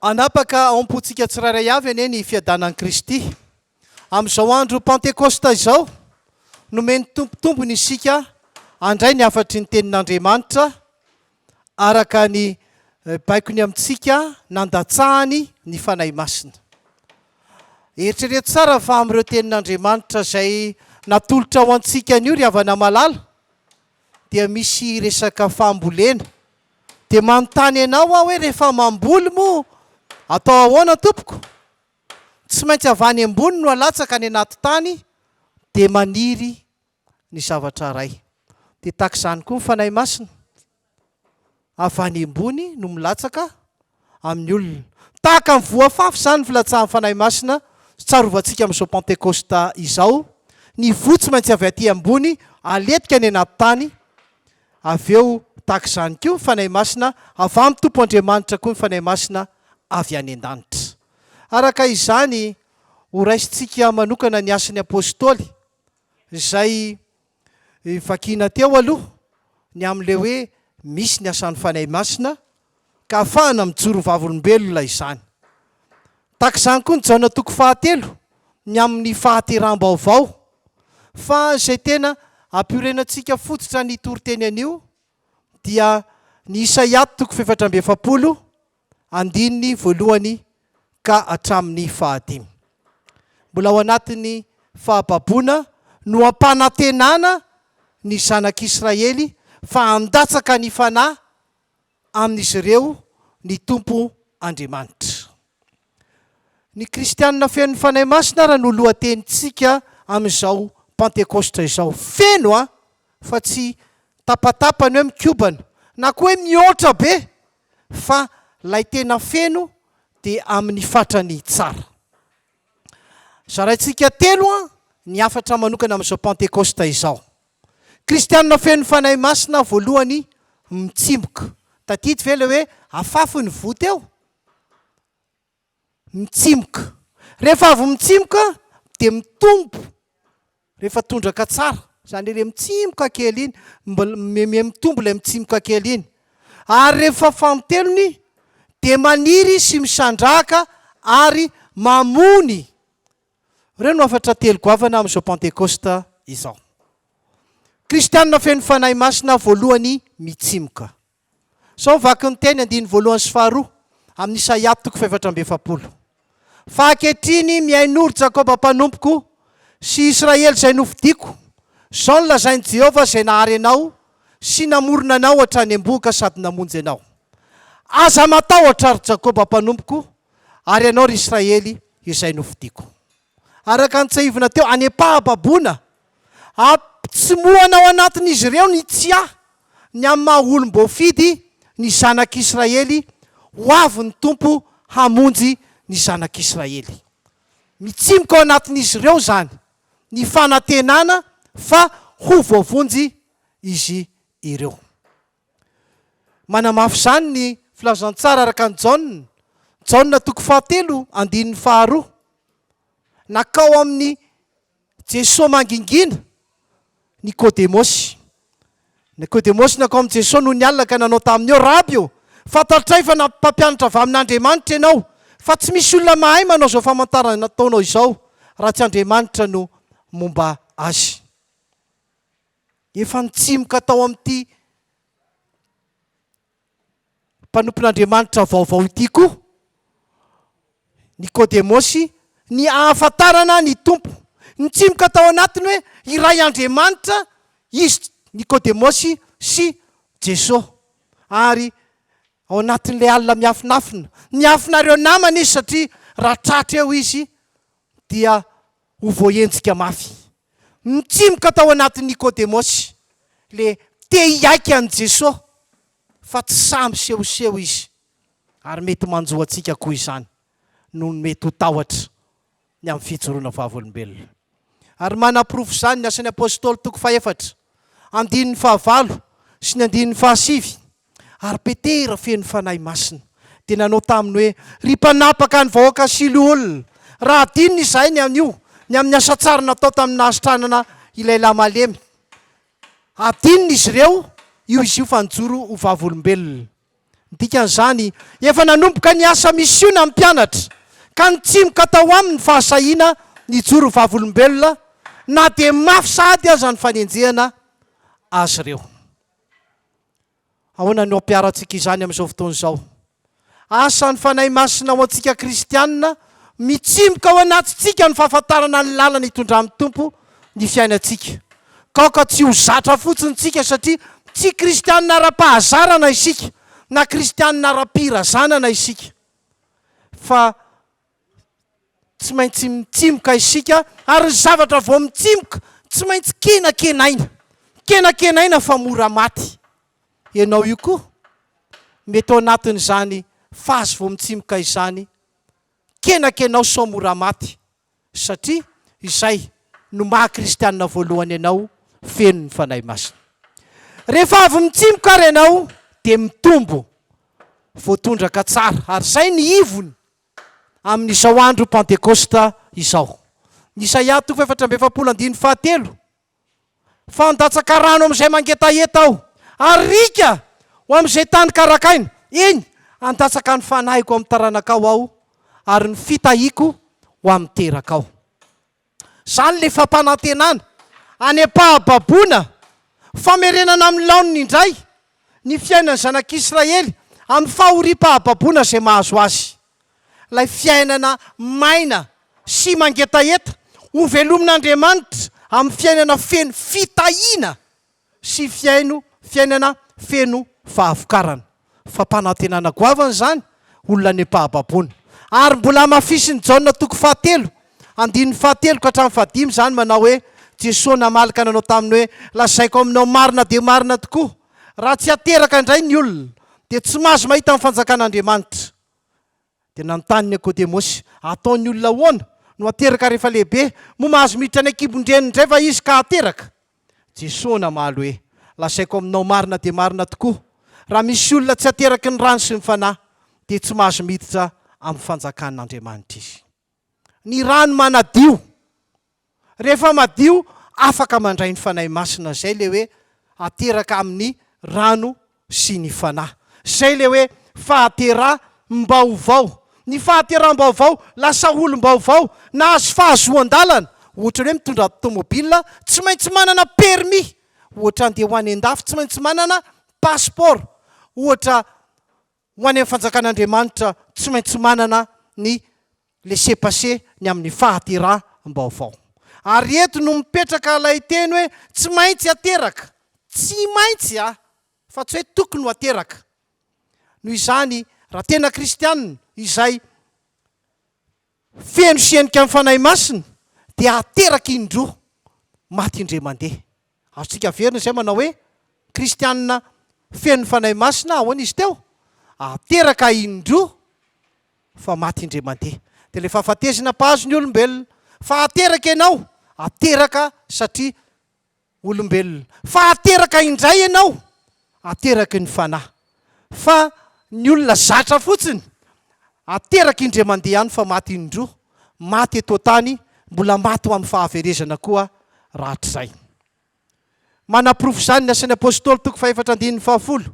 Anapaka aompotsika tsirairay avy ane ny fiadanan'i Kristy. Amin'izao andro Pentekosta izao, nomeny tompotompony isika andray ny afatry ny tenin'Andriamanitra araka ny baikony amintsika nandatsahany ny Fanahy Masina. Eritrereto tsara fa amin'ireo tenin'Andriamanitra izay natolotra ho antsika anio ry havana malala dia misy resaka fambolena. Dia manontany ianao aho hoe rehefa mamboly moa atao ahoana tompoko? Tsy maintsy avy any ambony no alatsaka ny anaty tany dia maniry ny zavatra iray. Dia tahaka izany koa ny Fanahy Masina. Avy any ambony no milatsaka amin'ny olona. Tahaka ny voafafy izany ny filatsahan'ny Fanahy Masina, tsarovatsika amin'izao Pentekosta izao. Ny voa tsy maintsy avy aty ambony, aletika ny anaty tany. Avy eo tahaka izany koa ny Fanahy Masina, avy amin'ny Tompo Andriamanitra koa ny Fanahy Masina avy any an-danitra. Araka izany ho raisintsika manokana ny asan'ny apôstôly izay vakiana teo aloha ny amin'ilay hoe misy ny asan'ny Fanahy Masina ka ahafahana mijoro vavolombelona izany. Tahaka izany koa ny jaona toko fahatelo ny amin'ny fahateram-baovao. Fa izay tena ampirenantsika fototra ny toriteny anio dia ny Isaia toko 7:7 andininy voalohany ka hatramin'ny 5. Mbola ao anatin'ny fahababoana no ampanantenana ny zanak'Israely fa handatsaka ny fanahy amin'izy ireo ny Tompo Andriamanitra. Ny Kristiana feno ny Fanahy Masina raha no lohatenintsika amin'izao Pentekosta izao. Feno fa tsy tapatapany hoe mikobana na koa hoe mihoatra be fa lay tena feno dia amin'ny fatrany tsara. Zaraintsika telo ny afatra manokana amin'izao Pentekosta izao. Kristiana feno Fanahy Masina voalohany mitsimoka. Tadidi ve ilay hoe afafy ny voa teo? Mitsimoka. Rehefa avy mitsimoka dia mitombo. Rehefa tondraka tsara, izany ilay mitsimoka kely iny, mitombo ilay mitsimoka kely iny. Ary rehefa famitelony dia maniry sy misandraka ary mamony. Ireo no afatra telo goavana amin'izao Pentekosta izao. Kristiana feno Fanahy Masina voalohany mitsimoka. Sao vaky ny teny andiny voalohany sy faharoa amin'ny Isaia toko 7:7. Fa ankehitriny miain'oro Jakoba mpanompoko sy Israely izay nofidiako. Izao no lazain'i Jehovah izay nahary anao sy namorona anao hatrany am-bohoka sady namonjy anao. Aza matahotra ry Jakoba mpanompoko ary ianao ry Israely izay nofidiako. Araka ny tsahivana teo any am-pahababoana, ampitsimoana ao anatin'izy ireo ny tsiahy ny amin'ny maha-olom-boafidy ny zanak'Israely ho avy ny Tompo hamonjy ny zanak'Israely. Mitsimoka ao anatin'izy ireo zany ny fanantenana fa ho voavonjy izy ireo. Manamafy izany ny filazantsara araka ny Jaona toko 7:2. Nakao amin'ny Jesoa mangingina Nikodemosy. Nikodemosy nakao amin'ny Jesoa no nialina ka nanao tamin'ny eo raby io. Fantatray fa nampampianatra avy amin'Andriamanitra ianao. Fa tsy misy olona mahay manao izao famantarana nataonao izao raha tsy Andriamanitra no momba azy. Efa nitsimoka tao amin'ity mpanompon'Andriamanitra vaovao ity koa Nikodemosy ny ahafantarana ny Tompo. Nitsimoka tao anatiny hoe iray Andriamanitra izy Nikodemosy sy Jesoa. Ary ao anatin'ilay alina miafinafina. Miafinareo namana izy satria raha tratra eo izy dia ho voahenjika mafy. Nitsimoka tao anatin'ny Nikodemosy le te-hiaiky an'i Jesoa fa tsy samy sehoseho izy. Ary mety manjoantsika koa izany no mety ho tahotra ny amin'ny fijoroana vavolombelona. Ary manapirofo izany ny asan'ny apôstôly toko 4 andininy 5 sy ny andininy 6. Ary petera feno Fanahy Masina dia nanao taminy hoe ry mpanapaka ny vahoaka silo olona raha adininy izahay ny an'io ny amin'ny asa tsara natao tamin'ny nahasitranana ilay lamalemy. Adininy izy ireo io izy io fanjoro ho vavolombelona. dikan'izany efa nanomboka ny asa misiona amin'ny mpianatra ka nitsimoka tao aminy fahasahiana nijoro vavolombelona na dia mafy sahady aza ny fanenjehana azy ireo. Ahoana no ampiarantsika izany amin'izao fotoana izao? Asan'ny Fanahy Masina ho antsika Kristiana mitsimoka ao anatintsika ny fahafantarana ny lalana hitondra amin'ny Tompo ny fiainantsika. Kaoka tsy ho zatra fotsiny tsika satria tsy Kristiana ara-pahazarana isika na Kristiana ara-pirazanana isika, fa tsy maintsy mitsimoka isika ary zavatra vao mitsimoka tsy maintsy kenakenaina fa mora maty. Ianao io koa mety ao anatin'izany fazy vao mitsimoka izany kenakenao sao mora maty, satria izay no maha-Kristiana voalohany ianao feno ny Fanahy Masina. Rehefa avy mitsimoka ary ianao dia mitombo voatondraka tsara, ary izay ny ivony amin'izao andro Pentekosta izao. Isaia 4:7 fandatsaka rano amin'izay mangetaeta aho, arika ho amin'izay tany karakaina, eny andatsaka ny fanahiko amin'ny taranakao aho ary ny fitahiko ho amin'ny terakao. Izany le fampanantenana any am-pahababoana, famerenana amin'ny laoniny indray ny fiainan'ny zanak'Israely amin'ny fahoriam-pahababoana izay mahazo azy. Ilay fiainana maina sy mangetaeta ho velomin'Andriamanitra amin'ny fiainana feno fitahiana sy fiainana feno fahavokarana. Fampanantenana goavana izany olona any am-pahababoana. Ary mbola mafisiny Jaona 7:7 ka hatramin'ny 5 izany manao hoe Jesoa namalaka nanao taminy hoe lazaiko aminao marina dia marina tokoa, raha tsy ateraka indray ny olona dia tsy mahazo mahita amin'ny fanjakan'Andriamanitra. Dia nanontany Nikodemosy, ataon'ny olona ahoana no ateraka rehefa lehibe, mo mahazo miditra any an-kibon-dreniny indray va izy ka ateraka? Jesoa namaly hoe lazaiko aminao marina dia marina tokoa, raha misy olona tsy ateraky ny rano sy ny fanahy dia tsy mahazo miditra amin'ny fanjakan'Andriamanitra izy. Ny rano manadio, rehefa madio afaka mandray ny Fanahy Masina, izay le hoe ateraka amin'ny rano sy ny fanahy. Izay le hoe fahatera-mbaovao. Ny fahatera-mbaovao lasa olom-baovao na azo fahazoan-dalana. Ohatra hoe mitondra tomobila tsy maintsy manana permis, ohatra andeha ho any an-dafy tsy maintsy manana passeport, ohatra ho any amin'ny fanjakan'Andriamanitra tsy maintsy manana ny laissez-passer ny amin'ny fahatera-mbaovao. Ary eto no mipetraka ilay teny hoe tsy maintsy ateraka, tsy maintsy fa tsy hoe tokony ho ateraka. Noho izany raha tena Kristiana izay feno senika amin'ny Fanahy Masina dia ateraka indroa maty indray mandeha. Azontsika verina izay manao hoe Kristiana feno Fanahy Masina ahoana izy teo? Ateraka indroa fa maty indray mandeha. Dia le fahafatesana mpahazo ny olombelona fa ateraka ianao, ateraka satria olombelona. Fa ateraka indray ianao, ateraka ny fanahy. Fa ny olona zatra fotsiny ateraka indray mandeha ihany fa maty indroa, maty eto tany, mbola maty ho amin'ny fahaverezana koa rahatrizay. Manaprofo izany ny asan'ny apôstôly 4:10.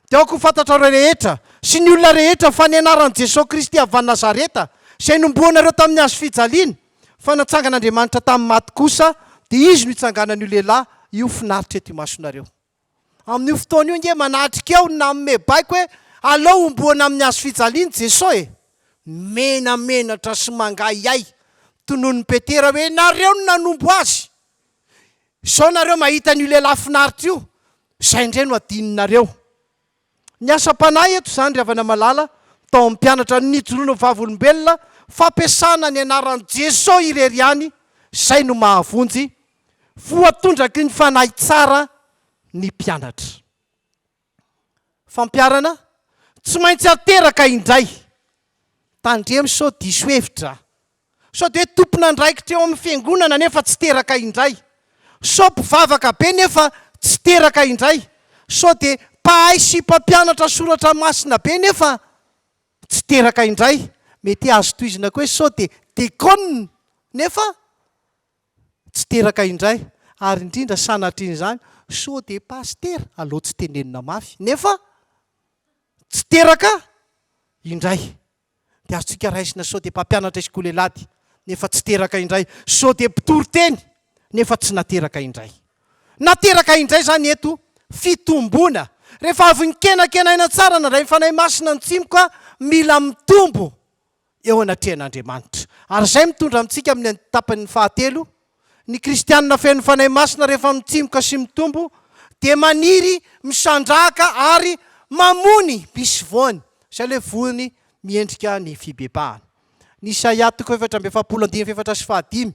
Dia aoko ho fantatrareo rehetra sy ny olona rehetra fa ny anaran'i Jesosy Kristy avy any Nazareta izay nomboanareo tamin'ny hazo fijaliana, fa natsangan'Andriamanitra tamin'ny maty kosa, dia izy no itsanganan'io lehilahy io finaritra eto imasonareo. Amin'io fotoana io nge manatrika eo na amin'ny baiko hoe alao omboana amin'ny hazo fijaliana Jesosy menamenatra sy mangayay tonoon'ny Petera hoe nareo no nanombo azy. Sao nareo mahita n'io lehilahy finaritra io, izay indray no adininareo. Ny asa-panahy eto izany ry havana malala tao amin'ny mpianatra nijoroana vavolombelona, fampiasana ny anaran'i Jesosy irery ihany, izay no mahavonjy voatondraky ny fanahy tsara ny mpianatra. Fampiarana tsy maintsy ateraka indray. Tandremo sao diso hevitra, sao dia tompona andraikitra eo amin'ny fiangonana nefa tsy teraka indray, sao mpivavaka be nefa tsy teraka indray, sao dia mpahay sy mpampianatra soratra masina be nefa tsy teraka indray. Mety azo tohizina koa hoe sao dia dekona nefa tsy teraka indray, ary indrindra sanatr'izany sao dia pastera, aleo tsy tenenina mafy nefa tsy teraka indray. Dia azotsika raisina sao dia mpampianatra iskoolelady nefa tsy teraka indray, sao dia mpitoriteny nefa tsy nateraka indray. Nateraka indray zany eto fitombona. Rehefa avy nikenakenaina tsara na ray Fanahy Masina ny tsimoka, mila mitombo eo anatrehan'Andriamanitra. Ary izay mitondra amintsika amin'ny tapany fahatelo, ny Kristiana feno Fanahy Masina rehefa mitsimoka sy mitombo dia maniry, misandraka ary mamony misy voany. Izay ilay voany miendrika ny fibebahana. Ny Isaia 4:7-7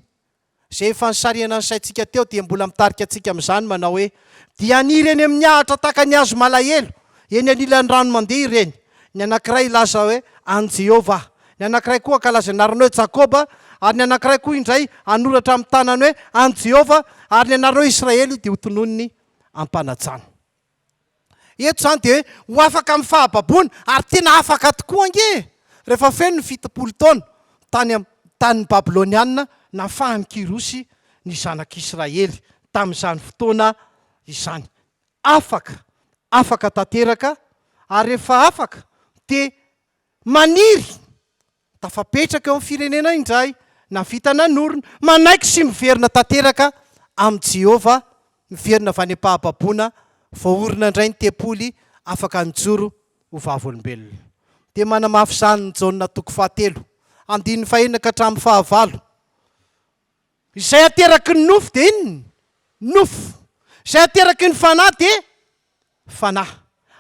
izay efa nisarihana ny saintsika teo dia mbola mitarika antsika amin'izany manao hoe: dia haniry eny amin'ny ahitra tahaka ny hazo malahelo, eny anilan'ny rano mandeha ireny. Ny anankiray ilaza hoe an Jehovah, ny anankiray koa kalaza anarana hoe Jakoba, ary ny anankiray koa indray anoratra amin'ny tanany hoe an Jehovah, ary ny anarana hoe Israely dia ho tononony am-panajana. Eto zany dia ho afaka amin'ny fahababoana, ary tena afaka tokoa ange. Rehefa feno ny 70 taona tany Babiloniana nafahan'ny Kirosy ny zanak'Israely tamin'izany fotoana izany. Afaka tanteraka, ary rehefa afaka dia maniry tafapetraka eo amin'ny firenena indray na vita nanorona, manaiky sy miverina tanteraka amin'ny Jehovah, miverina avy any am-pahababoana, vaorina indray ny tempoly, afaka nijoro ho vavolombelona. Dia manamafy izany ny Jaona 7:1 ka hatramin'ny 9. Izay ateraky ny nofo dia inona? Nofo. Izay ateraky ny fanahy dia fanahy.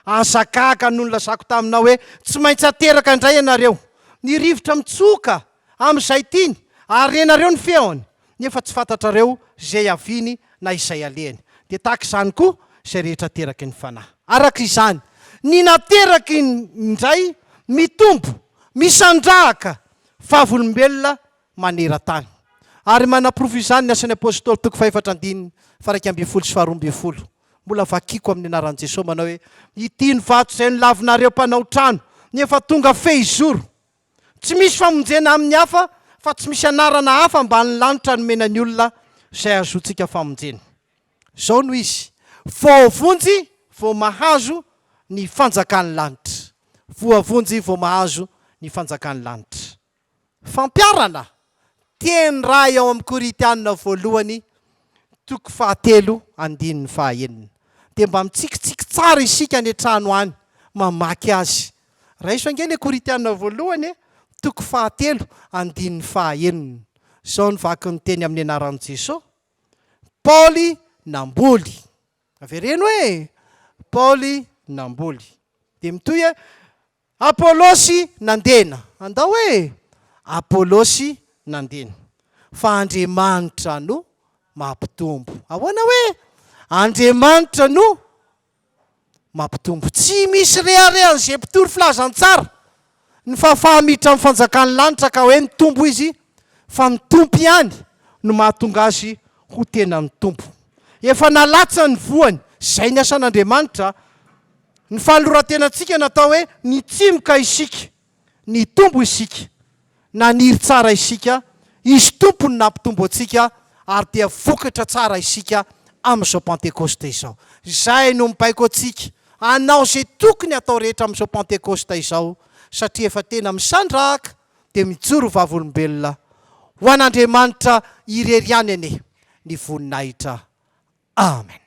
Azakaka noho nylazako taminao hoe tsy maintsy ateraka indray ianareo. Ny rivotra mitsoka amin'izay tiany, ary ianareo ny feony, nefa tsy fantatrareo izay aviny na izay alehany. Dia tahaka izany koa izay rehetra ateraky ny fanahy. Araka izany, ny nateraky indray mitombo, misandrahaka vavolombelona maneran-tany. Ary manaprofo izany ny asan'ny apôstôly 2:12 mbola vakiko amin'ny anaran'i Jesoa manao hoe: ity ny vato izay nilavinareo mpanao trano, nefa tonga fehizoro. Tsy misy famonjena amin'ny hafa, fa tsy misy anarana hafa ambany lanitra nomena ny olona izay azotsika famonjena. Izao no izy: voavonjy vao mahazo ny fanjakan'ny lanitra. Voavonjy vao mahazo ny fanjakan'ny lanitra. Fampiarana teny ray ao amin'ny Koritiana voalohany 7:9. Dia mba mitsikitsiky tsara isika ny trano any mamaky azy. Raiso angely Koritiana voalohany 7:9. Izao ny vaky ny teny amin'ny anaran'i Jesoa. Paoly namboly. Avereno hoe Paoly namboly. Dia mitoy hoe Apôlôsy nandena. Andao hoe Apôlôsy nandena. Fa Andriamanitra no mampitombo. Ahoana hoe Andriamanitra no mampitombo. Tsy misy reharehan izay mpitory filazantsara ny fahafahamiditra amin'ny fanjakan'ny lanitra ka hoe mitombo izy, fa mitompo ihany no mahatonga azy ho tena mitombo. Efa nalatsa ny voany, izay ny asan'Andriamanitra. Ny fahalorantenantsika natao hoe nitsimoka isika, nitombo isika, naniry tsara isika, izy tompony nampitombo antsika, ary dia vokatra tsara isika amin'izao Pentekosta izao. Izay no mibaiko antsika anao izay tokony atao rehetra amin'izao Pentekosta izao, satria efa tena misandrahaka dia mijoro vavolombelona ho an'Andriamanitra irery ihany anie ny voninahitra. Amen.